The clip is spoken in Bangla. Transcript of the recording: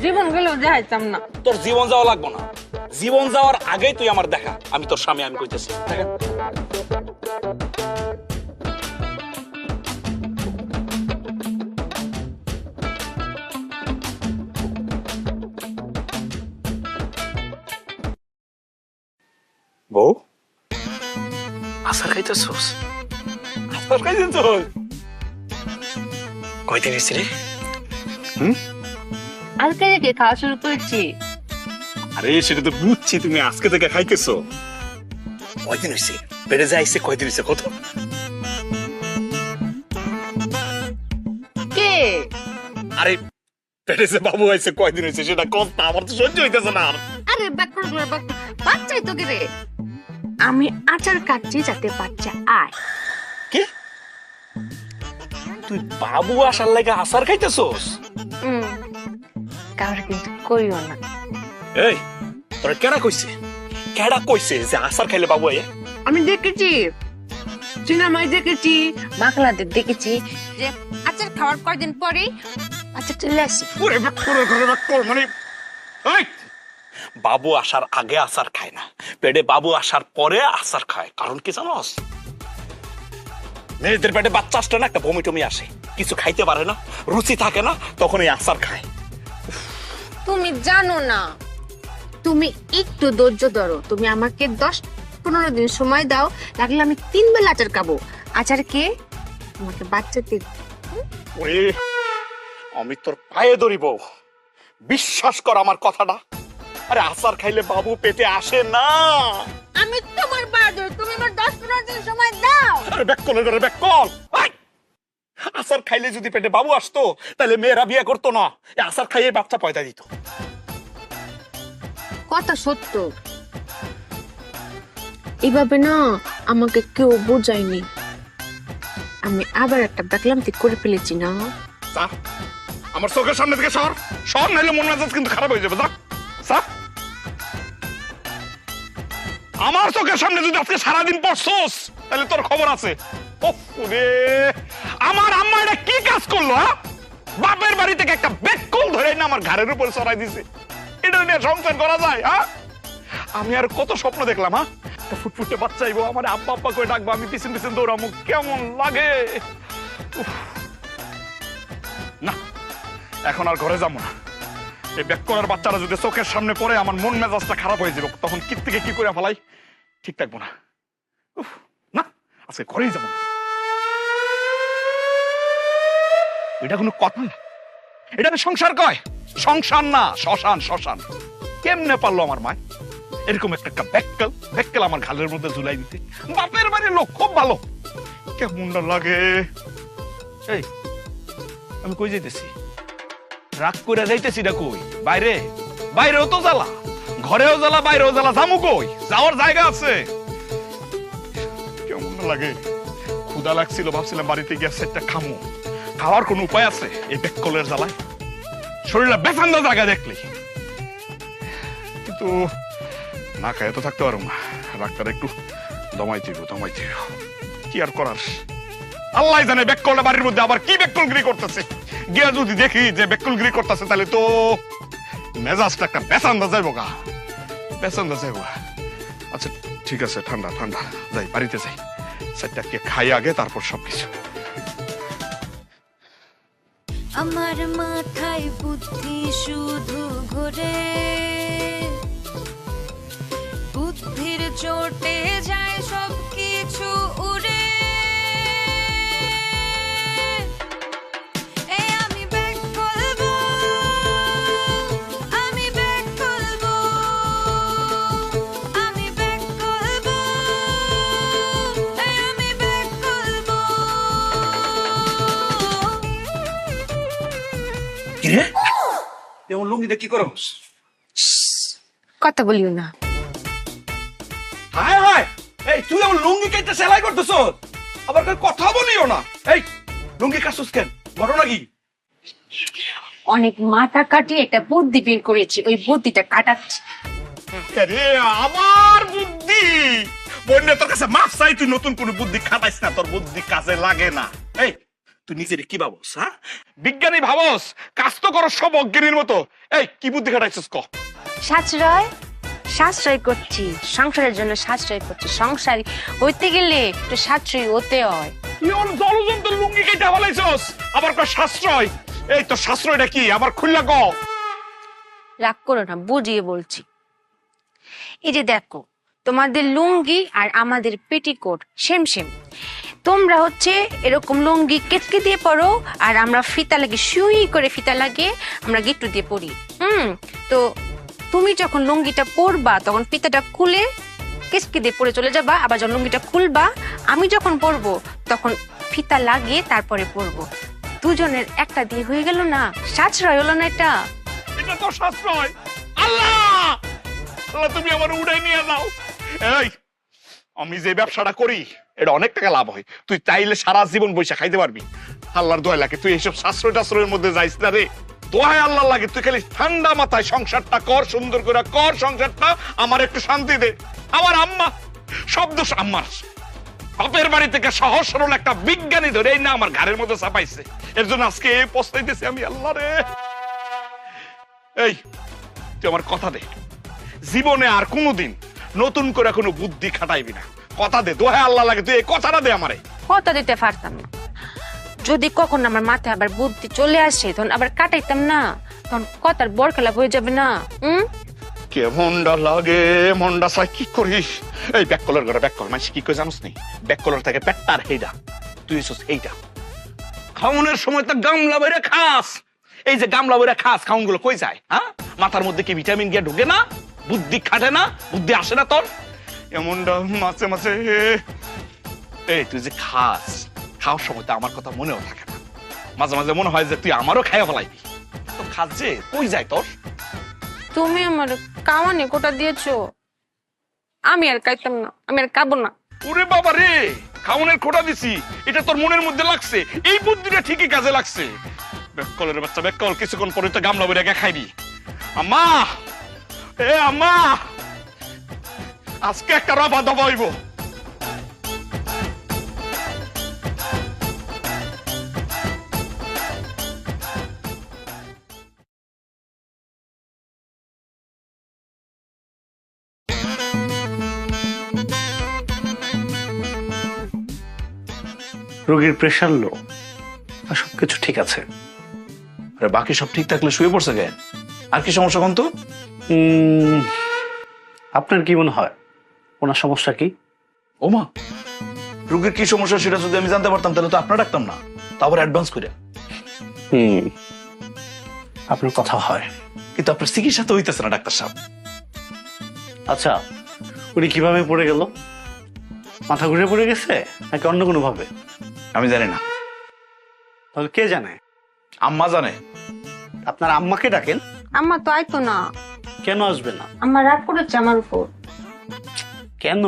জীবন গেলেও যাইতাম না। তোর জীবন যাওয়া লাগবো না, জীবন যাওয়ার আগেই তুই আমার দেখা। আমি তোর স্বামী, আমি কইতেছি দেখা। বউ আসার খাইতেছোস? আসার খাইতেছোস? কয়দিন হয়েছে রে? আজকে থেকে খাওয়া শুরু করেছি। আরে সেটা তো বুঝছি, তুমি আজকে থেকে খাইতেছো। কয়দিন হয়েছে? পেটে যা আইছে কয়দিন হয়েছে কত? কে? আরে পেটে যে বাবু আইছে কয়দিন হয়েছে সেটা কত, আমার তো সহ্য হইতেছে না। আরে বাচ্চাই তো কে রে? আমি আচার কাটছি যাতে বাচ্চা আয়। কি তুই বাবু আসার লাগে আচার খাইতেছোস? কাউরে কিন্তু কইও না। এই তোরা কেডা কইছে, কেডা কইছে যে আচার খাইলে বাবু আয়? আমি দেখেছি, সিনেমায় দেখেছি, মাখলাদের দেখেছি যে আচার খাওয়ার কয়দিন পরেই আচার চলে আসে। মানে এই, বাবু আসার আগে আচার খায় না, পেটে বাবু আসার পরে আচার খায়। কারণ কি জানোস? মেয়েদের পেটে বাচ্চা আসলে না একটা বমি টমি আসে, কিছু খাইতে পারে না, রুচি থাকে না, তখন এই আচার খায়। তুমি জানো না, তুমি একটু ধৈর্য ধরো। তুমি আমাকে 10-15 দিন সময় দাও, লাগলে আমি 3 বেলা আচার খাবো। আচার কে? তোমাকে বাচ্চা দিই। ওরে আমি তোর পায়ে ধরিব, বিশ্বাস কর আমার কথাটা। আরে আচার খাইলে বাবু পেটে আসে না। আমি তোমার পায়ে ধরি, তুমি আমার 10-15 দিন সময় দাও। আরে ব্যাক কল রে, ব্যাক কল। আচার খাইলে যদি পেটে বাবু আসতো তাহলে মেয়েরা বিয়ে করতো না, এই আচার খাইয়ে বাচ্চা পয়দা দিত। কথা সত্য। এভাবে না আমাকে কেউ বোঝায়নি। আমি আবার একটা ব্যাকলামতি করে ফেলেছি না। যা আমার চোখের সামনে থেকে সর সর, নাইলে মন মেজাজ কিন্তু খারাপ হয়ে যাবে। যা যা, আমার চোখের সামনে যদি আজকে সারাদিন পড়ছস তাহলে তোর খবর আছে। ওরে আমার আম্মা এটা কি কাজ করলো? বাপের বাড়ি থেকে একটা বেককল ধরে না আমার ঘাড়ের উপর চড়াই দিছে। এটা নিয়ে সংসার করা যায়? আমি আর কত স্বপ্ন দেখলাম। ফুটফুটে বাচ্চা আইবো, আমার আব্বা আব্বা করে ডাকবো, আমি পিছন পিছন দৌড়াবো, কেমন লাগে। না এখন আর ঘরে যাবো না। এই ব্যাক করার বাচ্চারা যদি চোখের সামনে পড়ে আমার মন মেজাজটা খারাপ হয়ে যাবে, তখন কি থেকে কি করে ফেলাই ঠিক থাকবো না। না আজকে ঘরেই যাবো না। এটা কোনো কথা? এটাকে সংসার কয়? সংসার না, শ্মশান। শ্মশান কেমনে পারলো আমার মা এরকম একটা ব্যাককেল আমার ঘালের মধ্যে ঝুলাই দিতে? বাপের বাড়ির লোক খুব ভালো, কেমন লাগে। এই আমি কই যাইতেছি? রাগ করে যাইতেছি না কই? বাইরে? বাইরেও তো জ্বালা, ঘরেও জ্বালা, বাইরেও জ্বালা, যামু কই? যাওয়ার জায়গা আছে? কেমন লাগে। ক্ষুধা লাগছিল, ভাবছিলাম বাড়িতে গিয়ে সেটটা খামো। খাওয়ার কোন উপায় আছে এই ব্যাককলের জ্বালায়? শরীরটা বেফান্দা জায়গা দেখলি, কিন্তু না খায় তো থাকতে পারো না। রাগটা একটু দমাইতে কি আর করার। আল্লাহ জানে ব্যাককলটা বাড়ির মধ্যে আবার কি ব্যাককলগিরি করতেছে। গিয়া যদি দেখি যে ব্যাককলগিরি করতেছে তাহলে তো মেজাজটা একটা বেসান্দা যাইবো গা, বেসান্দা যাইবো। আচ্ছা ঠিক আছে, ঠান্ডা যাই, বাড়িতে যাই, সেটা কে খাই আগে, তারপর সবকিছু। আমার মাথায় বুদ্ধি শুধু ঘোরে, বুদ্ধির চোটে যায় সব কিছু উড়ে। আমি ব্যাক করবো, আমি ব্যাক করবো, আমি ব্যাক করবো, আমি ব্যাক করবো। কিরে এমন লুঙ্গিটা কি করস? কথা বলিও না। হায় হায়, এই তুই এমন লুঙ্গি কেটে সেলাই করতেছ, আবার কথা বলিও না। এই লুঙ্গি কাটছস কেন? ঘটনা কি? অনেক মাথা কাটিয়ে একটা বুদ্ধি বের করেছি, ওই বুদ্ধিটা কাটাচ্ছি। আরে আমার বুদ্ধি বন্যা, তোর কাছে মাফ চাই, তুই নতুন কোন বুদ্ধি খাটাইস না, তোর বুদ্ধি কাজে লাগে না। এই তুই নিজের কি ভাবস? হ্যাঁ, বিজ্ঞানী ভাবস? কাজ তো করো সব অজ্ঞানীর মতো। এই কি বুদ্ধি খাটাইছিস ক? সাশ্রয় সাশ্রয় করছি, সংসারের জন্য সাশ্রয় করছি। সংসারী হইতে গেলে একটু সাশ্রয়ী হতে হয়। তুই ওর জলযন্ত্রের লুঙ্গি কেটে ফেলাইছস, আবার কয় সাশ্রয়। এই তো সাশ্রয়টা কি আবার খুললা ক? রাগ করো না, বুঝিয়ে বলছি। এই যে দেখো, তোমাদের লুঙ্গি আর আমাদের পেটিকোট সেম সেম। তোমরা হচ্ছে এরকম লুঙ্গি কেটকে দিয়ে পরো, আর আমরা ফিতা লাগে সুই করে ফিতা লাগে আমরা গিট্টু দিয়ে পরি। তো তুমি যখন লুঙ্গিটা পরবা তখন ফিতাটা খুলে কেচকে দিয়ে পরে চলে যাবা, আবার যখন লুঙ্গিটা খুলবা আমি যখন পরবো তখন ফিতা লাগিয়ে তারপরে পরবো। দুজনের একটা দিয়ে হয়ে গেল না? সাশ্রয় হলো না এটা? এটা তো সাশ্রয়। আল্লাহ আল্লাহ, তুমি আমার উড়াই নিয়ে যাও। এই আমি যে ব্যবসাটা করি এটা অনেক টাকা লাভ হয়, তুই চাইলে সারা জীবন বৈশা খাইতে পারবি। আল্লাহর দোয়া লাগে তুই এইসব সাশ্রয় টাশ্রয়ের মধ্যে যাইস না রে। দোহায় আল্লাহ লাগে তুই খালি ঠান্ডা মাথায় সংসারটা কর, সুন্দর করে কর সংসারটা, আমার একটু শান্তি দে। আমার আম্মা, সব দোষ আম্মার। বাপের বাড়ি থেকে সহজ সরল একটা বিজ্ঞানী ধরে এই না আমার ঘরের মধ্যে চাপাইছে, এর জন্য আজকে পস্তাইতেছি আমি। আল্লাহ রে, এই তুই আমার কথা দে, জীবনে আর কোনোদিন নতুন করে কোনো বুদ্ধি খাটাইবি না। কথা দে, দোহায় আল্লাহ লাগে তুই এই কথাটা দে আমারে। কথা দিতে পারতাম না। যদি কখন আমার মাথায় আবার বুদ্ধি চলে আসে তখন আবার কাটাইতাম না, তখন কথার বড় খেলা হয়ে যাবে না। কেমনটা লাগে মনটা চাই কি করিস। এই ব্যাক কলার ঘরে ব্যাক কল মানে কি কই জানোস নি? ব্যাক কলার থেকে পেটটার হেইডা, তুই এসেছিস এইটা। খাওনের সময় তো গামলা বেড়ে খাস, এই যে গামলা বেড়ে খাস, খাউন গুলো কই যায়? হ্যাঁ, মাথার মধ্যে কি ভিটামিন গিয়ে ঢুকে না? বুদ্ধি খাটে না? বুদ্ধি আসে না তোর? এমনটা মাঝে মাঝে। এই তুই যে খাস, খাওয়ার সময় তো আমার কথা মনেও থাকে না, মাঝে মাঝে মনে হয় যে তুই আমারও খাইয়া ফেলাইবি। তো খাস যে কই যায় তোর? তুমি আমার কাওয়ানি কোটা দিয়েছো, আমি আর খাইতাম না, আমি আর খাবো না। ওরে বাবা রে, খাওনের খোটা দিছি, এটা তোর মনের মধ্যে লাগছে, এই বুদ্ধিটা ঠিকই কাজে লাগছে। বেককলের বাচ্চা বেককল, কিছুক্ষণ পরে তো গামলা বেড়ে খাইবি। আম্মা, এ আম্মা, আজকে একটা রফা দফা হইব। রোগীর প্রেশার লো আর সবকিছু ঠিক আছে। আরে বাকি সব ঠিক থাকলে শুয়ে পড়ছে কেন? আর কি সমস্যা কোন তো? আপনার কি মনে হয় ওনার সমস্যা কি? ওমা, রোগীর কি সমস্যা সেটা যদি আমি জানতে পারতাম তাহলে তো আপনার ডাকতাম না, তারপর অ্যাডভান্স করে। আপনার কথা হয়, কিন্তু আপনার চিকিৎসা তো হইতেছে না ডাক্তার সাহেব। আচ্ছা উনি কিভাবে পড়ে গেল? মাথা ঘুরে পড়ে গেছে নাকি অন্য কোনো ভাবে? আমি জানি না, তাহলে কে জানে? আম্মা জানে। আপনার আম্মাকে ডাকেন। আম্মা তো আইতো না। কেন আসবে না? আমার রাগ করেছে আমার উপর। কেন?